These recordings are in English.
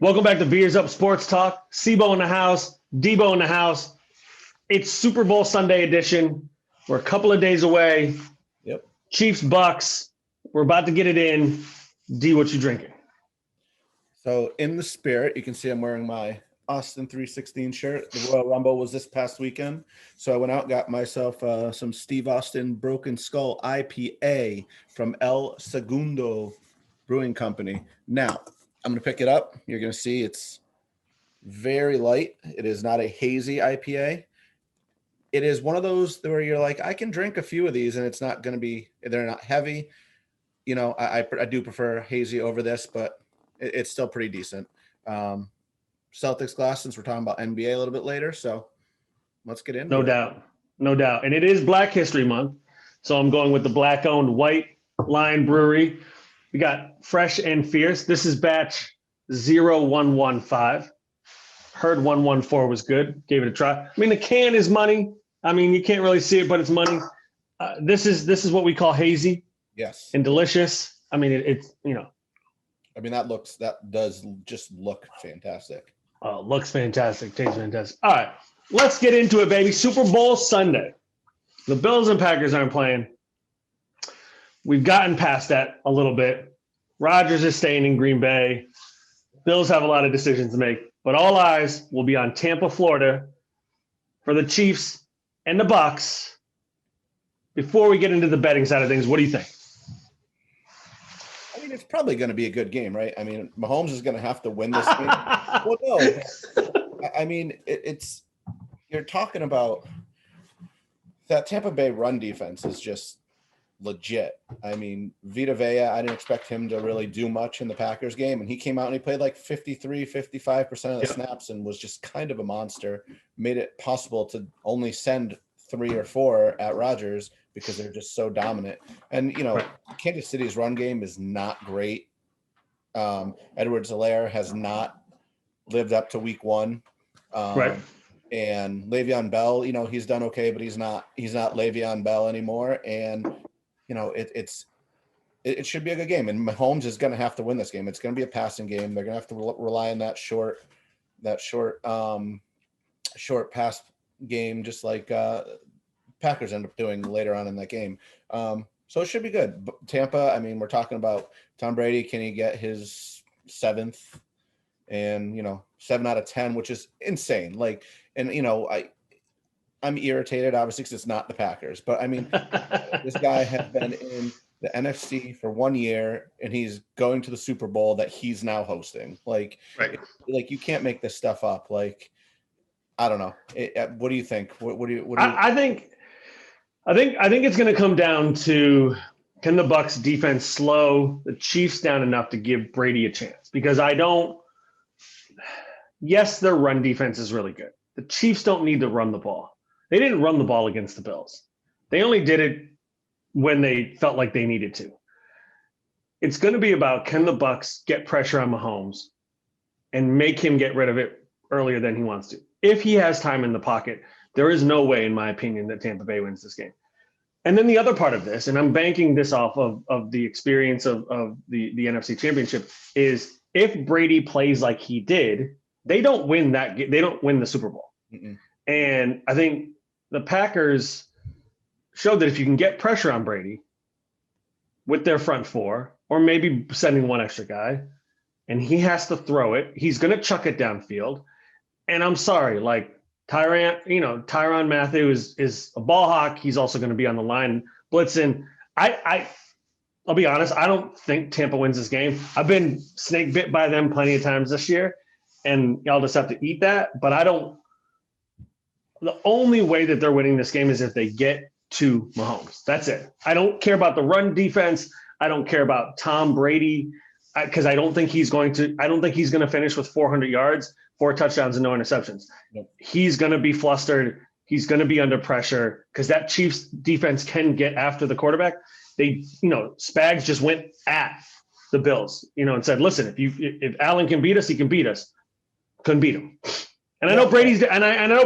Welcome back to Beers Up Sports Talk. Sibo in the house, Debo in the house. It's Super Bowl Sunday edition. We're a couple of days away. Yep. Chiefs, Bucks. We're about to get it in. D, what you drinking? So in the spirit, you can see I'm wearing my Austin 316 shirt. The Royal Rumble was this past weekend. So I went out and got myself some Steve Austin Broken Skull IPA from El Segundo Brewing Company. Now, I'm going to pick it up. You're going to see it's very light. It is not a hazy IPA. It is one of those where you're like, I can drink a few of these and it's not going to be, they're not heavy. You know, I do prefer hazy over this, but it's still pretty decent. Celtics glass, since we're talking about NBA a little bit later. So let's get into it. No doubt. And it is Black History Month. So I'm going with the Black-owned White Line Brewery. We got Fresh and Fierce. This is batch 0115. Heard 114 was good. Gave it a try. I mean, the can is money. I mean, you can't really see it, but it's money. This is what we call hazy. Yes. And delicious. I mean, it's, you know. I mean, that does just look fantastic. Oh, looks fantastic. Tastes fantastic. All right, let's get into it, baby. Super Bowl Sunday. The Bills and Packers aren't playing. We've gotten past that a little bit. Rodgers is staying in Green Bay. Bills have a lot of decisions to make, but all eyes will be on Tampa, Florida for the Chiefs and the Bucks. Before we get into the betting side of things, what do you think? I mean, it's probably going to be a good game, right? I mean, Mahomes is going to have to win this game. Well, no. I mean, it's you're talking about that Tampa Bay run defense is just legit. I mean, Vita Vea, I didn't expect him to really do much in the Packers game, and he came out and he played like 55% of the snaps and was just kind of a monster. Made it possible to only send 3 or 4 at Rodgers because they're just so dominant. And, you know, Kansas City's run game is not great. Edwards-Helaire has not lived up to week 1. And Le'Veon Bell, you know, he's done okay, but he's not Le'Veon Bell anymore. And, you know, it should be a good game. And Mahomes is going to have to win this game. It's going to be a passing game. They're going to have to rely on that short pass game, just like Packers end up doing later on in that game. So it should be good. Tampa, I mean, we're talking about Tom Brady. Can he get his 7th? And, you know, 7 out of 10, which is insane. Like, and, you know, I'm irritated, obviously, because it's not the Packers. But, I mean, this guy has been in the NFC for 1 year, and he's going to the Super Bowl that he's now hosting. Like, like you can't make this stuff up. Like, I don't know. What do you think? What do you? I think it's going to come down to, can the Bucs defense slow the Chiefs down enough to give Brady a chance? Because yes, their run defense is really good. The Chiefs don't need to run the ball. They didn't run the ball against the Bills. They only did it when they felt like they needed to. It's going to be about, can the Bucs get pressure on Mahomes and make him get rid of it earlier than he wants to? If he has time in the pocket, there is no way, in my opinion, that Tampa Bay wins this game. And then the other part of this, and I'm banking this off of the experience of the NFC Championship, is if Brady plays like he did, they don't win that game. They don't win the Super Bowl. Mm-mm. And I think the Packers showed that if you can get pressure on Brady with their front 4, or maybe sending one extra guy, and he has to throw it, he's going to chuck it downfield. And I'm sorry, like, Tyrann Mathieu is a ball hawk. He's also going to be on the line blitzing. I'll be honest, I don't think Tampa wins this game. I've been snake bit by them plenty of times this year, and y'all just have to eat that. But the only way that they're winning this game is if they get to Mahomes. That's it. I don't care about the run defense. I don't care about Tom Brady, because I don't think he's going to finish with 400 yards, 4 touchdowns, and no interceptions. Nope. He's going to be flustered. He's going to be under pressure because that Chiefs defense can get after the quarterback. Spags just went at the Bills, and said, listen, if Allen can beat us, he can beat us. Couldn't beat him. And I know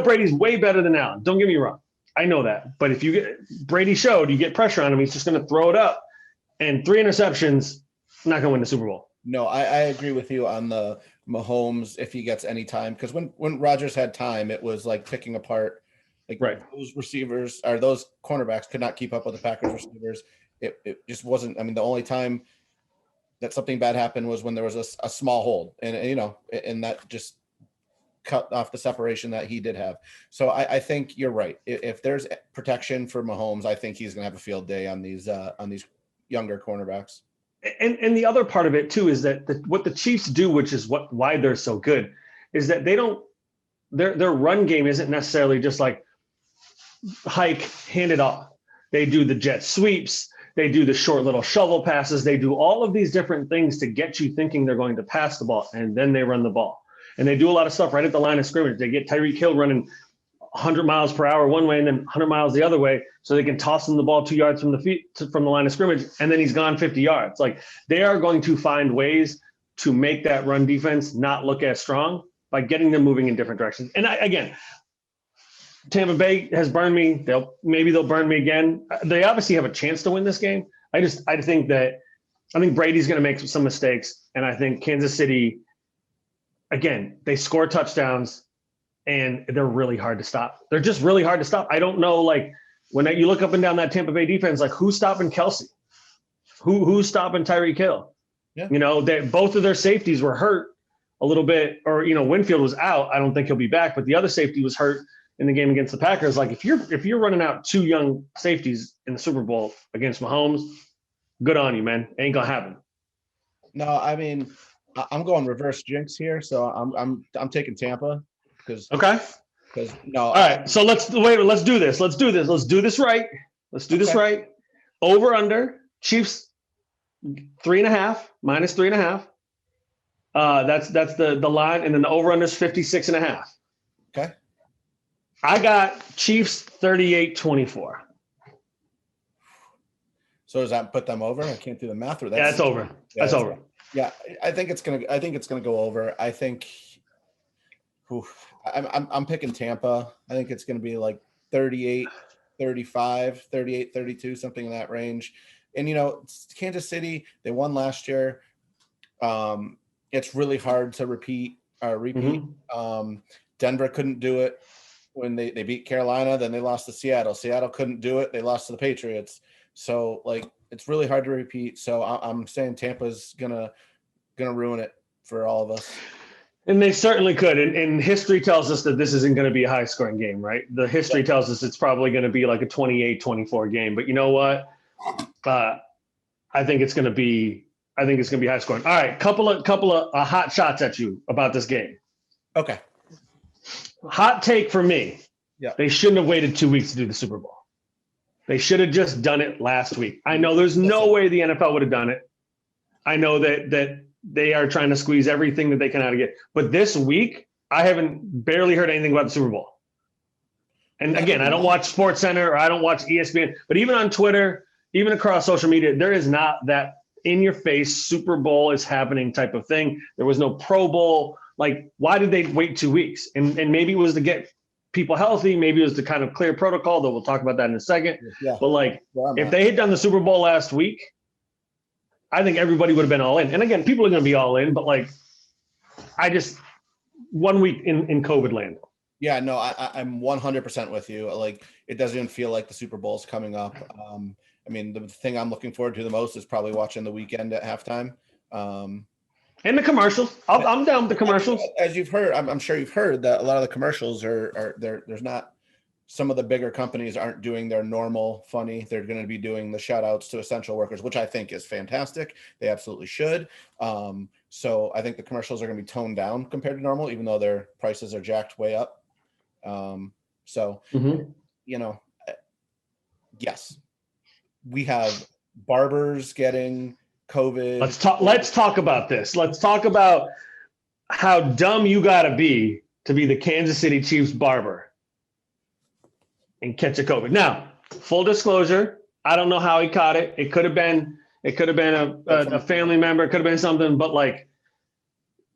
Brady's way better than Allen. Don't get me wrong. I know that. But if Brady showed you get pressure on him, he's just going to throw it up. And 3 interceptions, not going to win the Super Bowl. No, I agree with you on the Mahomes if he gets any time, because when Rodgers had time, it was like picking apart. Like Right. those receivers or those cornerbacks could not keep up with the Packers receivers. It just wasn't. I mean, the only time that something bad happened was when there was a small hold, and that just cut off the separation that he did have. So I think you're right. If there's protection for Mahomes, I think he's going to have a field day on these younger cornerbacks. And the other part of it too is that what the Chiefs do, which is why they're so good, is that they don't their run game isn't necessarily just like hike, hand it off. They do the jet sweeps, they do the short little shovel passes, they do all of these different things to get you thinking they're going to pass the ball, and then they run the ball. And they do a lot of stuff right at the line of scrimmage. They get Tyreek Hill running 100 miles per hour one way and then 100 miles the other way, so they can toss him the ball 2 yards from the line of scrimmage, and then he's gone 50 yards. Like, they are going to find ways to make that run defense not look as strong by getting them moving in different directions. And again, Tampa Bay has burned me. Maybe they'll burn me again. They obviously have a chance to win this game. I think Brady's going to make some mistakes, and I think Kansas City, again, they score touchdowns. And they're really hard to stop. They're just really hard to stop. I don't know, like, when you look up and down that Tampa Bay defense, like, who's stopping Kelsey? Who's stopping Tyreek Hill? Yeah. Both of their safeties were hurt a little bit, or, Winfield was out. I don't think he'll be back, but the other safety was hurt in the game against the Packers. Like, if you're running out two young safeties in the Super Bowl against Mahomes, good on you, man. Ain't gonna happen. No, I mean, I'm going reverse jinx here, so I'm taking Tampa. Okay. No. All right. So let's do this. Let's do this right. This right. Over under Chiefs 3.5 minus 3.5. That's the line, and then the over under is 56.5. Okay. I got Chiefs 38-24. So does that put them over? I can't do the math. Or that's over. That's over. Yeah, I think it's gonna go over. I think. I'm picking Tampa. I think it's going to be like 38-35, 38-32, something in that range. And, Kansas City, they won last year. It's really hard to repeat. Mm-hmm. Denver couldn't do it when they beat Carolina. Then they lost to Seattle. Seattle couldn't do it. They lost to the Patriots. So, like, it's really hard to repeat. So I'm saying Tampa's gonna ruin it for all of us. And they certainly could. And history tells us that this isn't going to be a high-scoring game, right? The history tells us it's probably going to be like a 28-24 game. But you know what? I think it's going to be high-scoring. All right, couple of hot shots at you about this game. Okay. Hot take for me. Yeah. They shouldn't have waited 2 weeks to do the Super Bowl. They should have just done it last week. I know there's no way the NFL would have done it. I know that they are trying to squeeze everything that they can out of it. But this week, I haven't barely heard anything about the Super Bowl. And again, I don't watch SportsCenter or I don't watch ESPN, but even on Twitter, even across social media, there is not that in-your-face Super Bowl is happening type of thing. There was no Pro Bowl. Like, why did they wait 2 weeks? And maybe it was to get people healthy. Maybe it was to kind of clear protocol, though we'll talk about that in a second. Yeah. But, like, if they had done the Super Bowl last week, I think everybody would have been all in. And again, people are going to be all in, but like, 1 week in COVID land. Yeah, no, I'm 100% with you. Like, it doesn't even feel like the Super Bowl's coming up. I mean, the thing I'm looking forward to the most is probably watching the weekend at halftime. And the commercials. I'm down with the commercials. As you've heard, I'm sure you've heard that a lot of the commercials are there. There's not. Some of the bigger companies aren't doing their normal funny. They're going to be doing the shout outs to essential workers, which I think is fantastic. They absolutely should. So I think the commercials are going to be toned down compared to normal, even though their prices are jacked way up. Yes, we have barbers getting COVID. Let's talk about this. Let's talk about how dumb you got to be the Kansas City Chiefs barber and catch a COVID. Now, full disclosure, I don't know how he caught it. It could have been a family member. It could have been something. But like,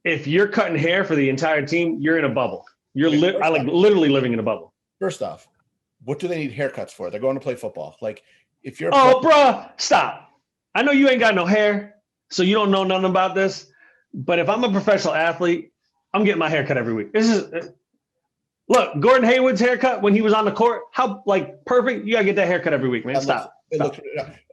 if you're cutting hair for the entire team, you're in a bubble. You're literally living in a bubble. First off, what do they need haircuts for? They're going to play football. Like, if you're bruh, stop. I know you ain't got no hair. So you don't know nothing about this, but if I'm a professional athlete, I'm getting my hair cut every week. Look, Gordon Hayward's haircut when he was on the court, how like perfect. You gotta get that haircut every week, man. Stop.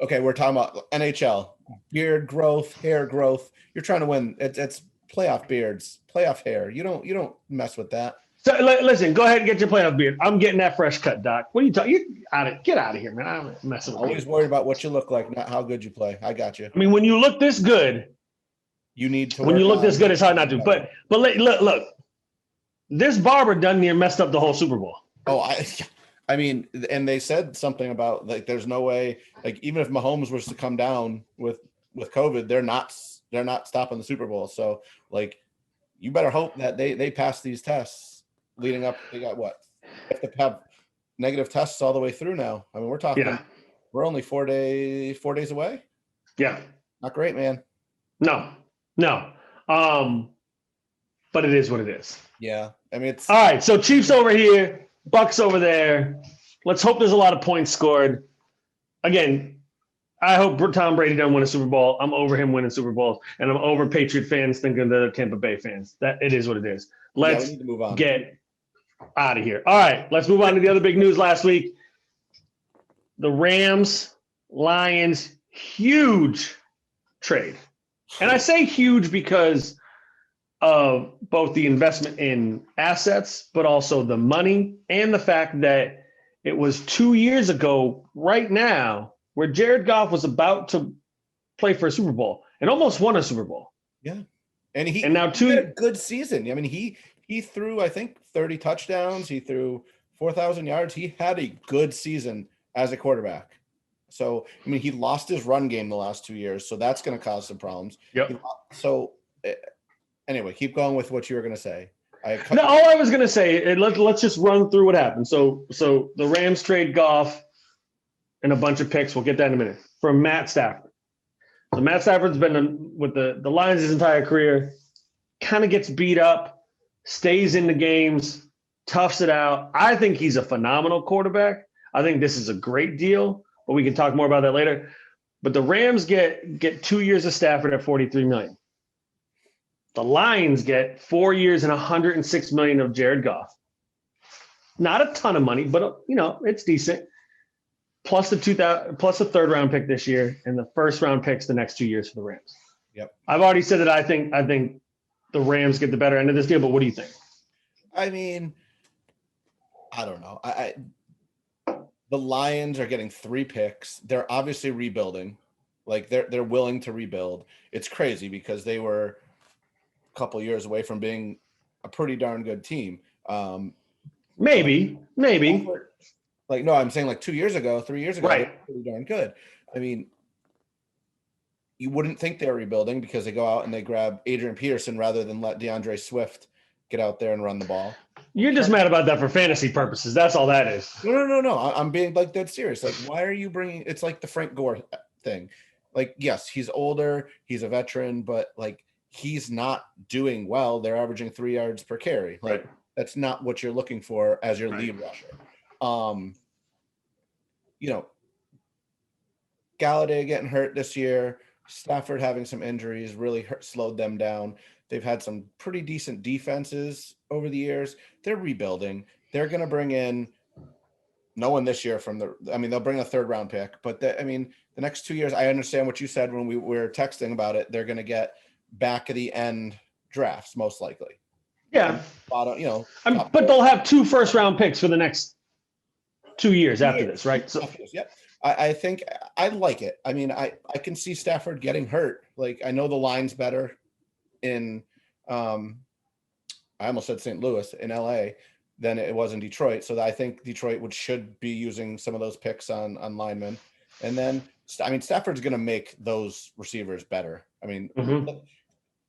Okay, we're talking about NHL, beard growth, hair growth. You're trying to win. It's playoff beards, playoff hair. You don't mess with that. So listen, go ahead and get your playoff beard. I'm getting that fresh cut, Doc. What are you talking? Get out of here, man. I'm messing with you. Always worried about what you look like, not how good you play. I got you. I mean, when you look this good, you need to. When you look this good, it's hard not to. But look, this barber done near messed up the whole Super Bowl. Oh, I mean, and they said something about like there's no way, like even if Mahomes was to come down with COVID, they're not stopping the Super Bowl. So like, you better hope that they pass these tests leading up. They got what? They have to have negative tests all the way through now. I mean, we're talking. We're only 4 days away. Yeah, not great, man. No. But it is what it is. Yeah, I mean, it's all right. So Chiefs over here, Bucks over there. Let's hope there's a lot of points scored. Again, I hope Tom Brady doesn't win a Super Bowl. I'm over him winning Super Bowls, and I'm over Patriot fans thinking they're Tampa Bay fans. That it is what it is. Let's we need to move on. Get out of here. All right, let's move on to the other big news last week. The Rams, Lions, huge trade. And I say huge because of both the investment in assets, but also the money and the fact that it was 2 years ago right now where Jared Goff was about to play for a Super Bowl and almost won a Super Bowl. Yeah. And he had a good season. I mean, he threw, I think, 30 touchdowns. He threw 4,000 yards. He had a good season as a quarterback. So, I mean, he lost his run game the last 2 years, so that's going to cause some problems. Yep. So, anyway, keep going with what you were going to say. All I was going to say, let's just run through what happened. So the Rams trade Goff and a bunch of picks. We'll get that in a minute. From Matt Stafford. So Matt Stafford's been with the Lions his entire career, kind of gets beat up, stays in the games, toughs it out. I think he's a phenomenal quarterback. I think this is a great deal, but we can talk more about that later. But the Rams get 2 years of Stafford at $43 million. The Lions get 4 years and $106 million of Jared Goff. Not a ton of money, but it's decent. Plus the third round pick this year and the first round picks the next 2 years for the Rams. Yep. I've already said that I think the Rams get the better end of this deal, but what do you think? I mean, I don't know. The Lions are getting 3 picks. They're obviously rebuilding. Like they're willing to rebuild. It's crazy because they were a couple years away from being a pretty darn good team. Maybe. Like, no, I'm saying like 2 years ago, 3 years ago, right. They were pretty darn good. I mean, you wouldn't think they're rebuilding because they go out and they grab Adrian Peterson rather than let DeAndre Swift get out there and run the ball. You're just mad about that for fantasy purposes. That's all that is. No. I'm being like dead serious. Like, why are you bringing? It's like the Frank Gore thing. Like, yes, he's older, he's a veteran, but like he's not doing well. They're averaging 3 yards per carry. Like, right. That's not what you're looking for as your lead rusher. Galladay getting hurt this year. Stafford having some injuries really slowed them down. They've had some pretty decent defenses over the years. They're rebuilding. They're going to bring in no one this year they'll bring a third round pick, but the next 2 years, I understand what you said when we were texting about it. They're going to get back of the end drafts, most likely. Yeah. But they'll have 2 first round picks for the next 2 years after this, right? So, yep. I think I like it. I mean, I can see Stafford getting hurt. Like, I know the line's better in I almost said St. Louis, in LA, than it was in Detroit. So I think Detroit should be using some of those picks on linemen. And then, Stafford's going to make those receivers better. I mean,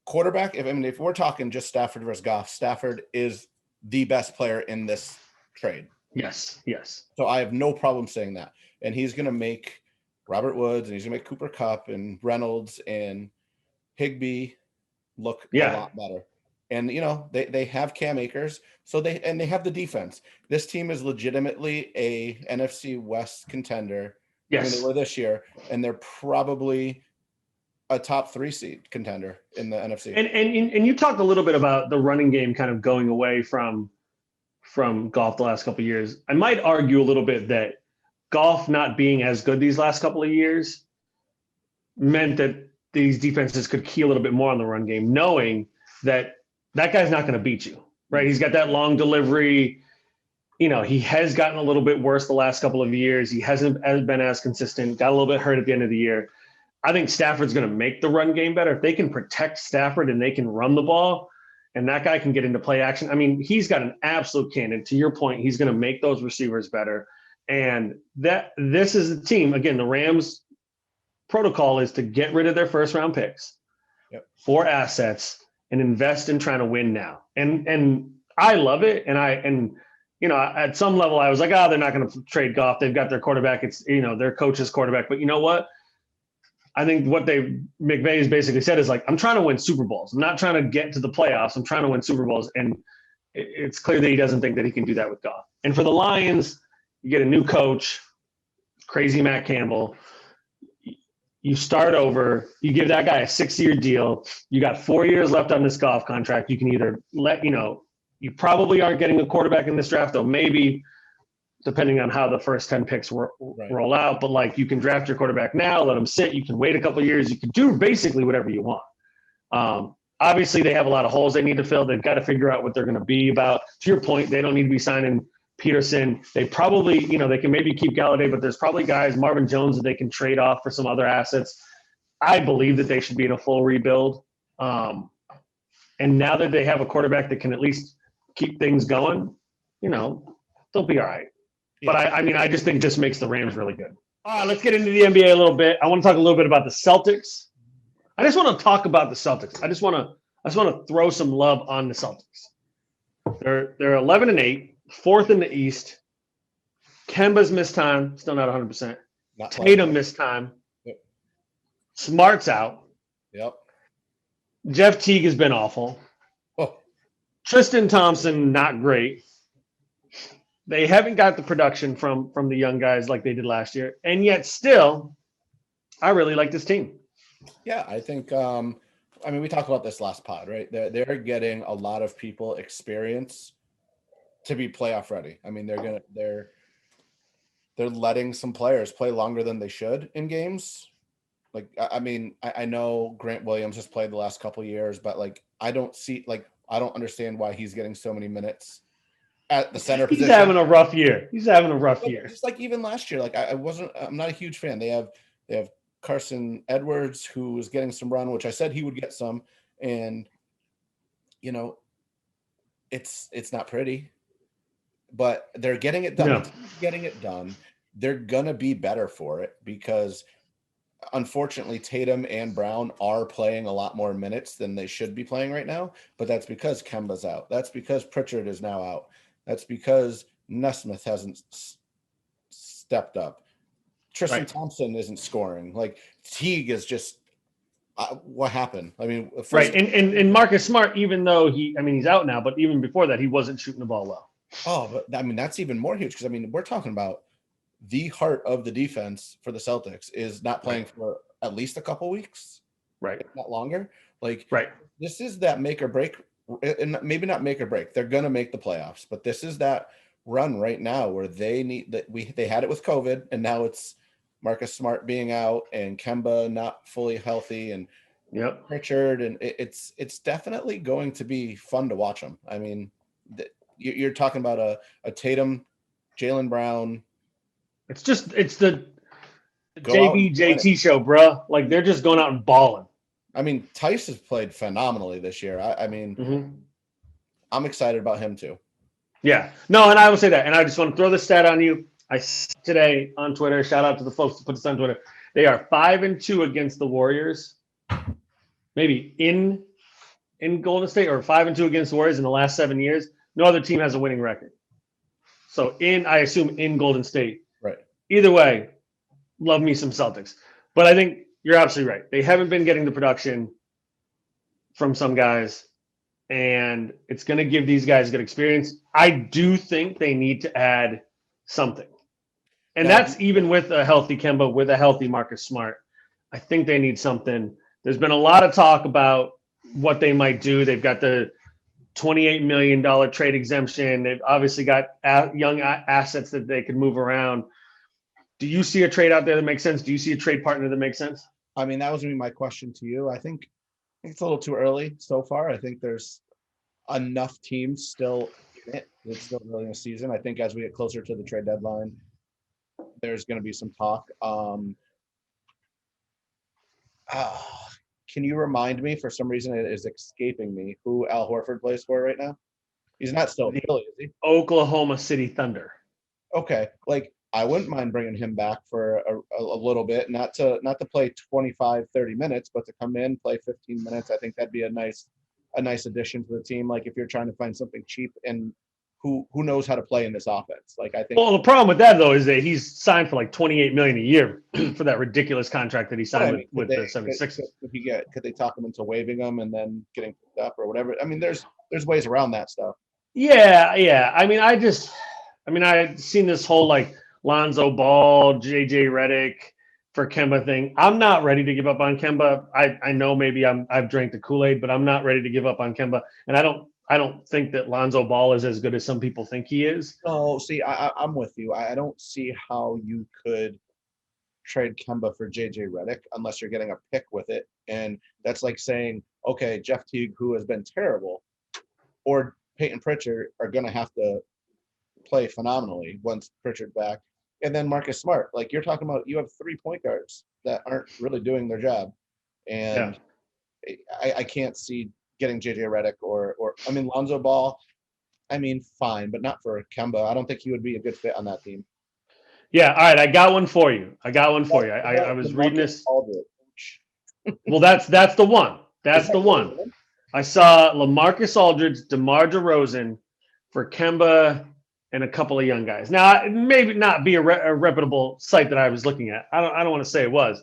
quarterback, if we're talking just Stafford versus Goff, Stafford is the best player in this trade. Yes. So I have no problem saying that. And he's going to make Robert Woods and he's going to make Cooper Kupp and Reynolds and Higbee look a lot better. And, they have Cam Akers, so they have the defense. This team is legitimately a NFC West contender. Yes. They were this year, and they're probably a top 3 seed contender in the NFC. And you talked a little bit about the running game kind of going away from Goff the last couple of years. I might argue a little bit that Goff not being as good these last couple of years meant that these defenses could key a little bit more on the run game, knowing that guy's not going to beat you, right? He's got that long delivery. He has gotten a little bit worse the last couple of years. He hasn't been as consistent, got a little bit hurt at the end of the year. I think Stafford's going to make the run game better. If they can protect Stafford and they can run the ball and that guy can get into play action, I mean, he's got an absolute cannon. To your point, he's going to make those receivers better. And this is the team. Again, the Rams protocol is to get rid of their first round picks for assets and invest in trying to win now. And I love it. And at some level I was like, they're not going to trade Goff. They've got their quarterback. It's, their coach's quarterback. But you know what? I think what McVay has basically said is like, I'm trying to win Super Bowls. I'm not trying to get to the playoffs. I'm trying to win Super Bowls. And it's clear that he doesn't think that he can do that with Goff. And for the Lions, you get a new coach, crazy Matt Campbell. You start over. You give that guy a 6-year deal. You got 4 years left on this Goff contract. You can either you probably aren't getting a quarterback in this draft, though maybe, depending on how the first 10 picks roll out. But like, you can draft your quarterback now, let him sit. You can wait a couple of years. You can do basically whatever you want. Obviously, they have a lot of holes they need to fill. They've got to figure out what they're going to be about. To your point, they don't need to be signing Peterson. They probably, they can maybe keep Galladay, but there's probably guys, Marvin Jones, that they can trade off for some other assets. I believe that they should be in a full rebuild. And now that they have a quarterback that can at least keep things going, they'll be all right. Yeah. But I just think this makes the Rams really good. All right, let's get into the NBA a little bit. I want to talk a little bit about the Celtics. I just want to talk about the Celtics. I just want to throw some love on the Celtics. They're 11-8, fourth in the East. Kemba's missed time, still not 100%. Tatum missed time. Yep. Smart's out. Yep. Jeff Teague has been awful. Oh. Tristan Thompson, not great. They haven't got the production from the young guys like they did last year. And yet still, I really like this team. Yeah, I think we talked about this last pod, right? They're getting a lot of people experience to be playoff ready. I mean, they're letting some players play longer than they should in games. Like, I know Grant Williams has played the last couple of years, but like, I don't understand why he's getting so many minutes at the center position. He's having a rough year. Just like even last year, like I'm not a huge fan. They have Carson Edwards, who was getting some run, which I said he would get some, and it's not pretty, but they're getting it done. No. They're gonna be better for it because unfortunately Tatum and Brown are playing a lot more minutes than they should be playing right now, but that's because Kemba's out. That's because Pritchard is now out. That's because Nesmith hasn't stepped up. Tristan Thompson isn't scoring. Like, Teague is just what happened? I mean, right. And Marcus Smart, even though he's out now, but even before that, he wasn't shooting the ball well. Oh, but that's even more huge because we're talking about the heart of the defense for the Celtics is not playing for at least a couple weeks, right? If not longer. Like, right. This is that make or break, and maybe not make or break. They're gonna make the playoffs, but this is that run right now where they need that. They had it with COVID, and now it's Marcus Smart being out and Kemba not fully healthy, and Pritchard, and it's definitely going to be fun to watch them. I mean, you're talking about a Tatum, Jaylen Brown. It's the JT show, bro. Like, they're just going out and balling. I mean, Tice has played phenomenally this year. I'm excited about him too. Yeah. No, and I will say that. And I just want to throw this stat on you. I today on Twitter, shout out to the folks who put this on Twitter. They are 5-2 against the Warriors. Maybe in Golden State, or 5-2 against the Warriors in the last 7 years. No other team has a winning record. So I assume in Golden State. Right. Either way, love me some Celtics. But I think you're absolutely right. They haven't been getting the production from some guys, and it's going to give these guys good experience. I do think they need to add something. And that's even with a healthy Kemba, with a healthy Marcus Smart. I think they need something There's been a lot of talk about what they might do. They've got the $28 million trade exemption. They've obviously got young assets that they could move around. Do you see a trade out there that makes sense? Do you see a trade partner that makes sense? I mean, that was going to be my question to you. I think it's a little too early so far. I think there's enough teams still in it. It's still early in the season. I think as we get closer to the trade deadline, there's going to be some talk. Can you remind me, for some reason it is escaping me, who Al Horford plays for right now? He's not still in Philly, is he? Oklahoma City Thunder. Okay, like I wouldn't mind bringing him back for a little bit, not to play 25, 30 minutes, but to come in, play 15 minutes. I think that'd be a nice addition to the team. Like if you're trying to find something cheap and who knows how to play in this offense. Like I think. Well, the problem with that though is that he's signed for like $28 million a year for that ridiculous contract that he signed with the 76ers. Could they talk him into waiving him and then getting picked up or whatever? I mean, there's ways around that stuff. Yeah. I mean, I've seen this whole like Lonzo Ball, JJ Redick for Kemba thing. I'm not ready to give up on Kemba. I know maybe I've drank the Kool-Aid, but I'm not ready to give up on Kemba. And I don't think that Lonzo Ball is as good as some people think he is. No, see, I'm with you. I don't see how you could trade Kemba for JJ Redick unless you're getting a pick with it. And that's like saying, okay, Jeff Teague, who has been terrible, or Peyton Pritchard are going to have to play phenomenally once Pritchard's back. And then Marcus Smart, like you're talking about, you have 3 point guards that aren't really doing their job. And I can't see getting JJ Redick or I mean, Lonzo Ball, I mean, fine, but not for Kemba. I don't think he would be a good fit on that team. Yeah. All right. I got one for you. I was reading this. Well, that's the one. That's the one. I saw LaMarcus Aldridge, DeMar DeRozan for Kemba and a couple of young guys. Now, it may not be a reputable site that I was looking at. I don't want to say it was,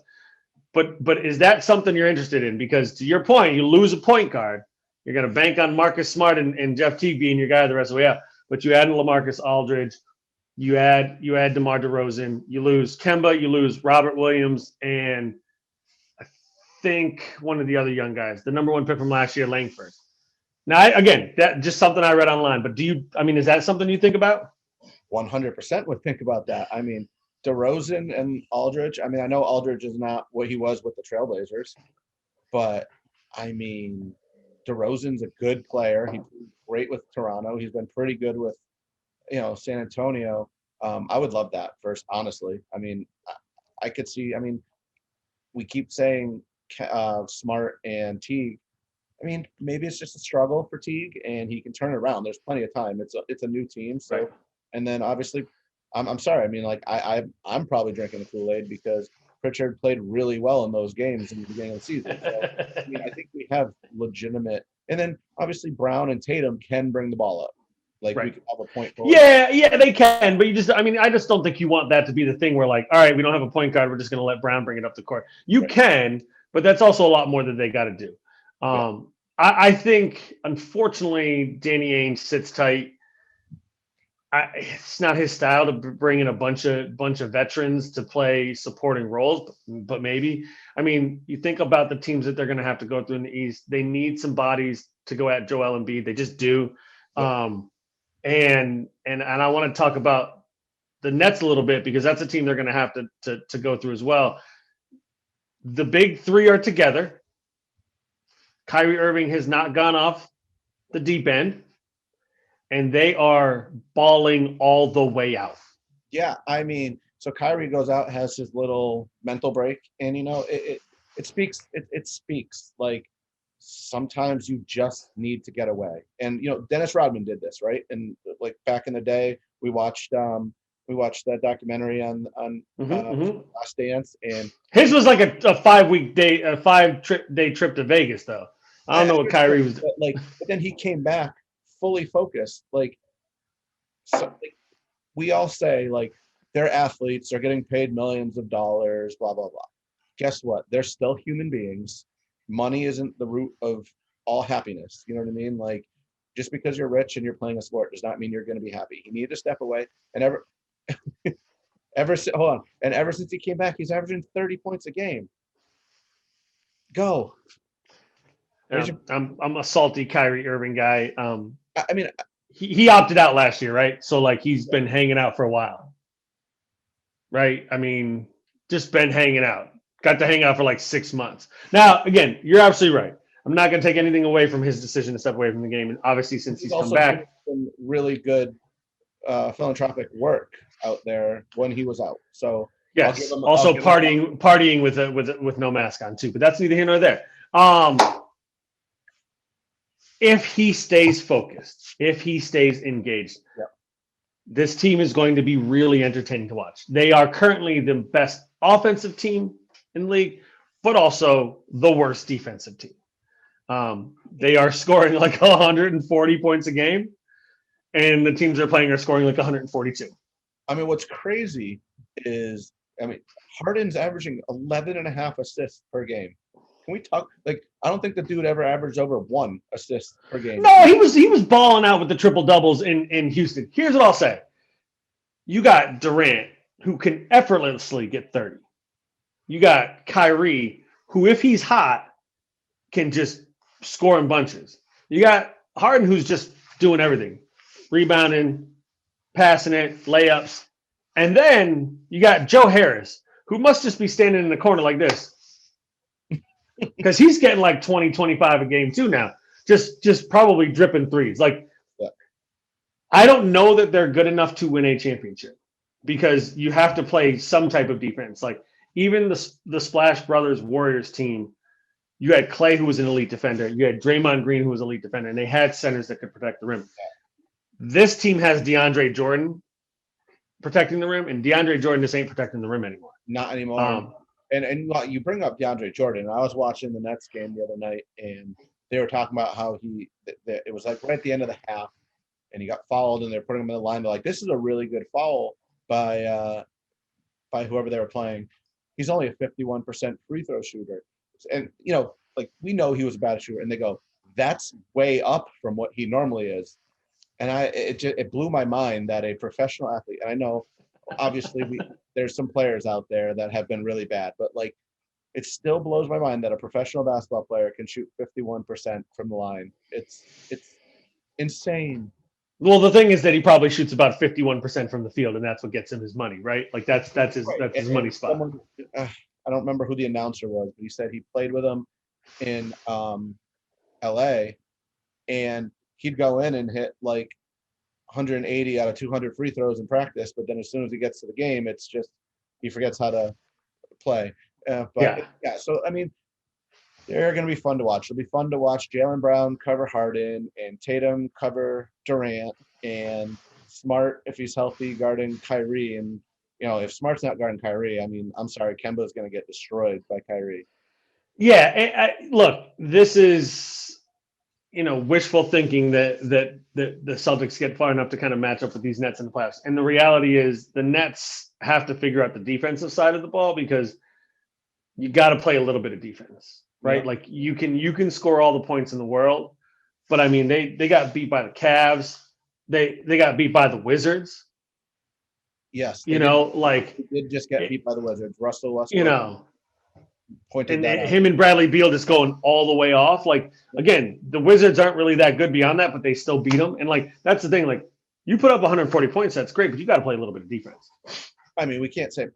but is that something you're interested in? Because to your point, you lose a point guard. You're going to bank on Marcus Smart and Jeff Teague being your guy the rest of the way out. But you add LaMarcus Aldridge, you add DeMar DeRozan, you lose Kemba, you lose Robert Williams, and I think one of the other young guys, the number 1 pick from last year, Langford. Now, again, that just something I read online. But is that something you think about? 100% would think about that. I mean, DeRozan and Aldridge. I mean, I know Aldridge is not what he was with the Trailblazers, but I mean, DeRozan's a good player. He's great with Toronto. He's been pretty good with, San Antonio. I would love that first, honestly. I mean, I could see. I mean, we keep saying Smart and Teague. I mean, maybe it's just a struggle for Teague, and he can turn it around. There's plenty of time. It's a new team, so. Right. And then obviously, I'm sorry. I mean, like I'm probably drinking the Kool-Aid because Pritchard played really well in those games in the beginning of the season. So, I mean, I think we have legitimate. And then obviously Brown and Tatum can bring the ball up. Like right. We can have a point forward. Yeah, they can. But I just don't think you want that to be the thing where like, all right, we don't have a point guard. We're just going to let Brown bring it up the court. You right. can, but that's also a lot more that they got to do. I think, unfortunately, Danny Ainge sits tight. It's not his style to bring in a bunch of veterans to play supporting roles, but maybe. I mean, you think about the teams that they're going to have to go through in the East. They need some bodies to go at Joel Embiid. They just do. Yeah. And I want to talk about the Nets a little bit because that's a team they're going to have to go through as well. The big three are together. Kyrie Irving has not gone off the deep end. And they are balling all the way out. Yeah, I mean, so Kyrie goes out, has his little mental break, and it speaks. It speaks like sometimes you just need to get away. And Dennis Rodman did this, right? And like back in the day, we watched that documentary on Last Dance, and his was like a 5-day trip to Vegas, though. I don't know what Kyrie was. But then he came back. Fully focused, we all say they're athletes, they're getting paid millions of dollars, blah blah blah. Guess what? They're still human beings. Money isn't the root of all happiness. You know what I mean? Like, just because you're rich and you're playing a sport does not mean you're going to be happy. He needed to step away, and ever since he came back, he's averaging 30 points a game. Go. I'm a salty Kyrie Irving guy. I mean, he opted out last year, right? So like he's been hanging out for a while, right? I mean, just been hanging out. Got to hang out for like 6 months. Now, again, you're absolutely right. I'm not going to take anything away from his decision to step away from the game, and obviously since he's come back, doing some really good philanthropic work out there when he was out. So yes, also partying with no mask on too. But that's neither here nor there. If he stays focused, if he stays engaged, this team is going to be really entertaining to watch. They are currently the best offensive team in the league, but also the worst defensive team. They are scoring like 140 points a game, and the teams they're playing are scoring like 142. I mean, what's crazy is, Harden's averaging 11.5 assists per game. Can we talk? Like, I don't think the dude ever averaged over 1 assist per game. No, he was balling out with the triple doubles in Houston. Here's what I'll say: you got Durant, who can effortlessly get 30. You got Kyrie, who, if he's hot, can just score in bunches. You got Harden, who's just doing everything, rebounding, passing it, layups, and then you got Joe Harris, who must just be standing in the corner like this. Because he's getting like 20, 25 a game too now. Just probably dripping threes. Like, I don't know that they're good enough to win a championship because you have to play some type of defense. Like, even the Splash Brothers Warriors team, you had Clay, who was an elite defender. You had Draymond Green, who was an elite defender. And they had centers that could protect the rim. This team has DeAndre Jordan protecting the rim, and DeAndre Jordan just ain't protecting the rim anymore. Not anymore. And you bring up DeAndre Jordan. I was watching the Nets game the other night, and they were talking about how it was like right at the end of the half, and he got fouled, and they're putting him in the line. They're like, this is a really good foul by whoever they were playing. He's only a 51% free throw shooter. And, like, we know he was a bad shooter, and they go, that's way up from what he normally is. And it blew my mind that a professional athlete, and I know obviously there's some players out there that have been really bad, but like, it still blows my mind that a professional basketball player can shoot 51% from the line. It's insane. Well, the thing is that he probably shoots about 51% from the field, and that's what gets him his money, right? Like that's his money spot. I don't remember who the announcer was, but he said he played with him in LA, and he'd go in and hit like 180 out of 200 free throws in practice, but then as soon as he gets to the game, it's just he forgets how to play. So I mean, they're going to be fun to watch. It'll be fun to watch Jaylen Brown cover Harden and Tatum cover Durant, and Smart, if he's healthy, guarding Kyrie. And if Smart's not guarding Kyrie, I mean, I'm sorry, Kemba's going to get destroyed by Kyrie. Yeah, look, this is wishful thinking that the Celtics get far enough to kind of match up with these Nets in the playoffs. And the reality is the Nets have to figure out the defensive side of the ball because you got to play a little bit of defense, right? Yeah. Like you can score all the points in the world, but I mean they got beat by the Cavs, they got beat by the Wizards. Yes, they did just get beat by the Wizards. Russell Westbrook. And him and Bradley Beal just going all the way off. Like, again, the Wizards aren't really that good beyond that, but they still beat them. And, like, that's the thing. Like, you put up 140 points, that's great, but you got to play a little bit of defense. I mean, can't say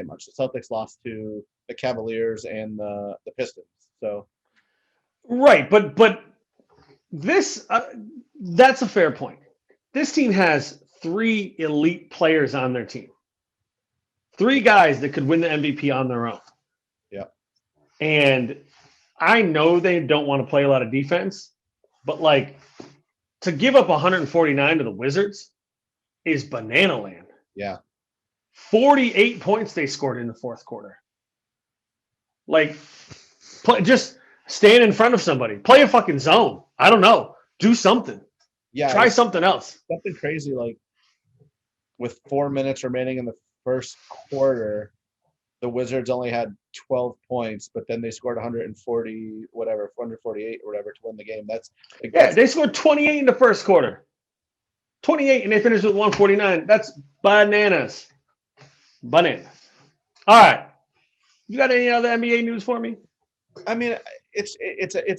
much. The Celtics lost to the Cavaliers and the Pistons. So, right, but this that's a fair point. This team has 3 elite players on their team. 3 guys that could win the MVP on their own. Yeah. And I know they don't want to play a lot of defense, but like to give up 149 to the Wizards is banana land. Yeah. 48 points they scored in the fourth quarter. Like, just stand in front of somebody. Play a fucking zone. I don't know. Do something. Yeah. Try something else. Something crazy, like with 4 minutes remaining in the first quarter, the Wizards only had 12 points, but then they scored 148 or whatever to win the game. They scored 28 in the first quarter. 28, and they finished with 149. That's bananas. Bananas. All right. You got any other NBA news for me? I mean, it's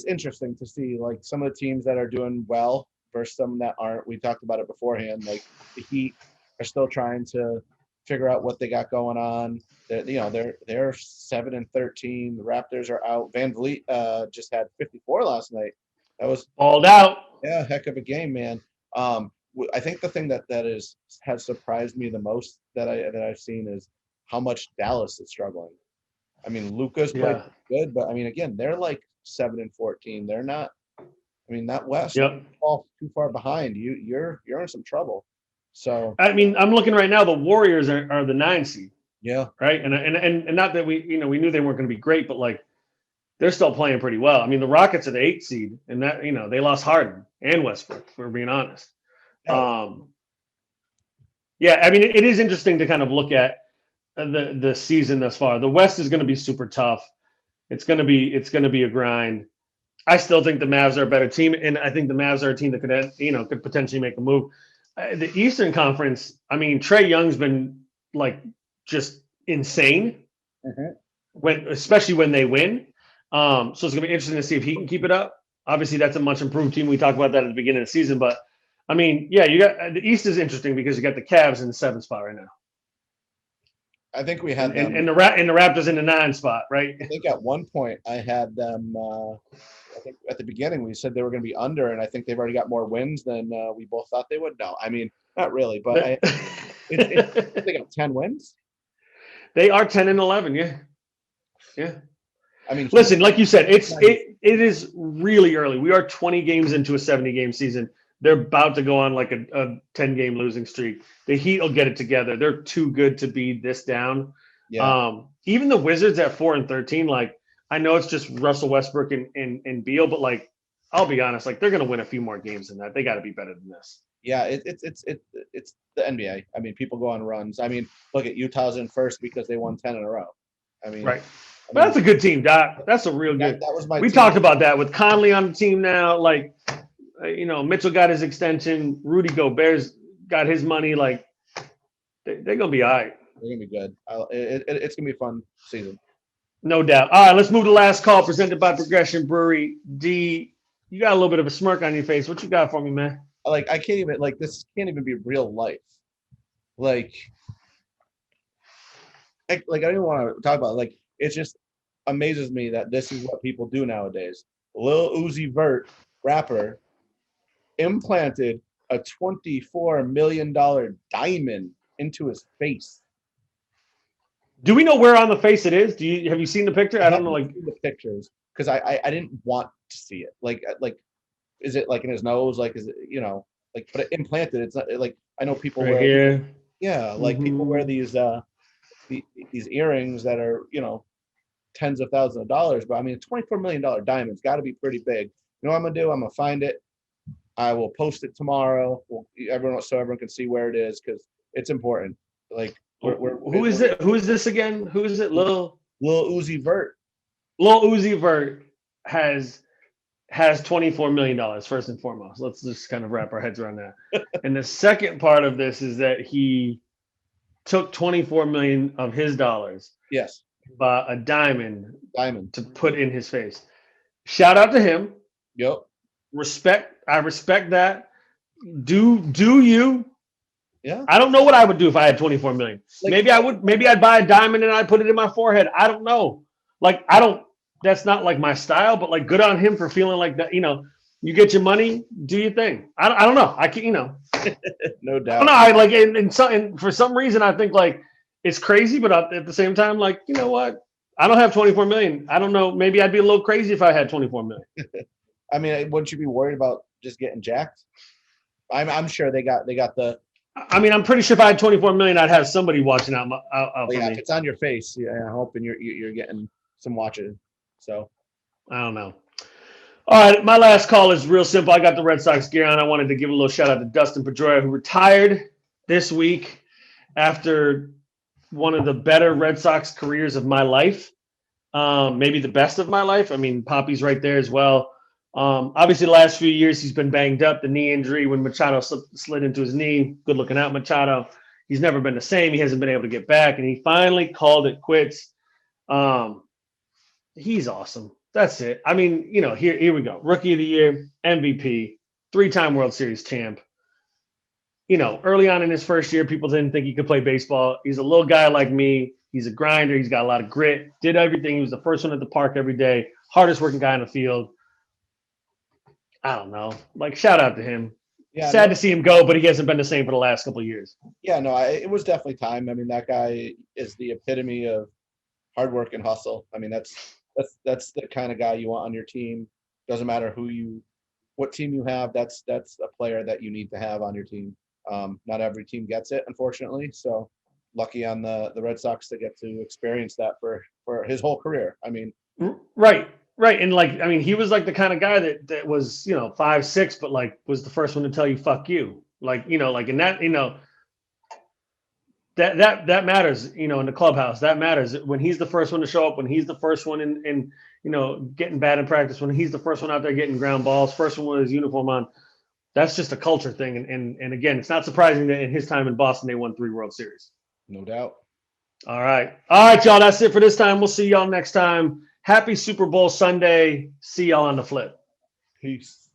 interesting to see like some of the teams that are doing well versus some that aren't. We talked about it beforehand. Like the Heat are still trying to figure out what they got going on. They're 7-13. The Raptors are out. Van Vliet just had 54 last night. That was Balled out. heck of a game, man. I think the thing has surprised me the most that I've seen is how much Dallas is struggling. I mean, Luca's played Yeah. good, but I mean, again, they're like 7-14. They're not. I mean, that West Yep. fall too far behind. You're in some trouble. So I mean, I'm looking right now. The Warriors are the 9 seed, yeah, right? And not that we knew they weren't going to be great, but like they're still playing pretty well. I mean, the Rockets are the 8 seed, and that they lost Harden and Westbrook. If we're being honest. yeah, Yeah, I mean, it is interesting to kind of look at the season thus far. The West is going to be super tough. It's going to be a grind. I still think the Mavs are a better team, and I think the Mavs are a team that could potentially make a move. The Eastern Conference, I mean, Trae Young's been like just insane especially when they win. So it's gonna be interesting to see if he can keep it up. Obviously, that's a much improved team. We talked about that at the beginning of the season, but I mean, yeah, you got the East is interesting because you got the Cavs in the 7th spot right now, I think we had them. and the Raptors in the 9 spot, right? I think at one point I had them. I think at the beginning we said they were going to be under, and I think they've already got more wins than we both thought they would. No, I mean not really, but they got 10 wins. They are 10-11, yeah, yeah. I mean, Listen, like you said, it is really early. We are 20 games into a 70-game season. They're about to go on like a 10-game losing streak. The Heat will get it together. They're too good to be this down. yeah. Even the Wizards at 4-13, like I know it's just Russell Westbrook and Beal, but like I'll be honest, like they're gonna win a few more games than that. They got to be better than this. Yeah, it's the NBA. I mean, people go on runs. I mean, look at Utah's in first because they won 10 in a row. I mean, Right. But that's a good team, Doc. That's a real good. That was my we team. talked about that with Conley on the team now. Like, Mitchell got his extension. Rudy Gobert's got his money. Like, they're gonna be all right. They're gonna be good. It's gonna be a fun season. No doubt. All right, let's move to last call presented by Progression Brewery. D, you got a little bit of a smirk on your face. What you got for me, man? Like I can't even this can't even be real life. Like I don't even want to talk about it. Like it just amazes me that this is what people do nowadays. Lil Uzi Vert, rapper, implanted a $24 million diamond into his face. Do we know where on the face it is? Have you seen the picture? I don't know. Like the pictures because I didn't want to see it. Like is it like in his nose? Like is it but it implanted? It's not like I know people right wear here. yeah like people wear these earrings that are tens of thousands of dollars, but I mean $24 million diamond's got to be pretty big. You know what I'm gonna do? I'm gonna find it. I will post it tomorrow. Everyone can see where it is because it's important. Like who is it? Who is this again? Who is it? Lil Uzi Vert. Lil Uzi Vert has $24 million, first and foremost. Let's just kind of wrap our heads around that. And the second part of this is that he took 24 million of his dollars. Yes. Bought a diamond to Mm-hmm. put in his face. Shout out to him. Yep. I respect that. Do you? Yeah. I don't know what I would do if I had 24 million. Maybe I'd buy a diamond and I'd put it in my forehead. I don't know. That's not like my style, but like good on him for feeling like that. You get your money, do your thing. I don't know. I can, No doubt. I don't know. And for some reason, I think like it's crazy, but at the same time, like, you know what? I don't have 24 million. I don't know. Maybe I'd be a little crazy if I had 24 million. I mean, wouldn't you be worried about just getting jacked? I'm sure they got the. I mean, I'm pretty sure if I had 24 million, I'd have somebody watching out for me. If it's on your face, I'm hoping you're getting some watching. So I don't know. All right, my last call is real simple. I got the Red Sox gear on. I wanted to give a little shout out to Dustin Pedroia, who retired this week after one of the better Red Sox careers of my life, maybe the best of my life. I mean, Poppy's right there as well. Obviously, the last few years he's been banged up. The knee injury when Machado slid into his knee. Good looking out, Machado. He's never been the same. He hasn't been able to get back, and he finally called it quits. He's awesome. That's it. I mean, here we go. Rookie of the year, MVP, 3-time World Series champ. Early on in his first year, people didn't think he could play baseball. He's a little guy like me. He's a grinder. He's got a lot of grit. Did everything. He was the first one at the park every day. Hardest working guy in the field. I don't know. Shout out to him. Yeah, Sad to see him go, but he hasn't been the same for the last couple of years. Yeah, no, it was definitely time. I mean, that guy is the epitome of hard work and hustle. I mean, that's the kind of guy you want on your team. Doesn't matter what team you have. That's a player that you need to have on your team. Not every team gets it, unfortunately. So lucky on the Red Sox to get to experience that for his whole career. I mean, right. And he was the kind of guy that was 5'6", but was the first one to tell you "fuck you." And that matters. In the clubhouse, that matters when he's the first one to show up. When he's the first one in getting bad in practice. When he's the first one out there getting ground balls. First one with his uniform on. That's just a culture thing. And again, it's not surprising that in his time in Boston, they won 3 World Series. No doubt. All right, y'all. That's it for this time. We'll see y'all next time. Happy Super Bowl Sunday. See y'all on the flip. Peace.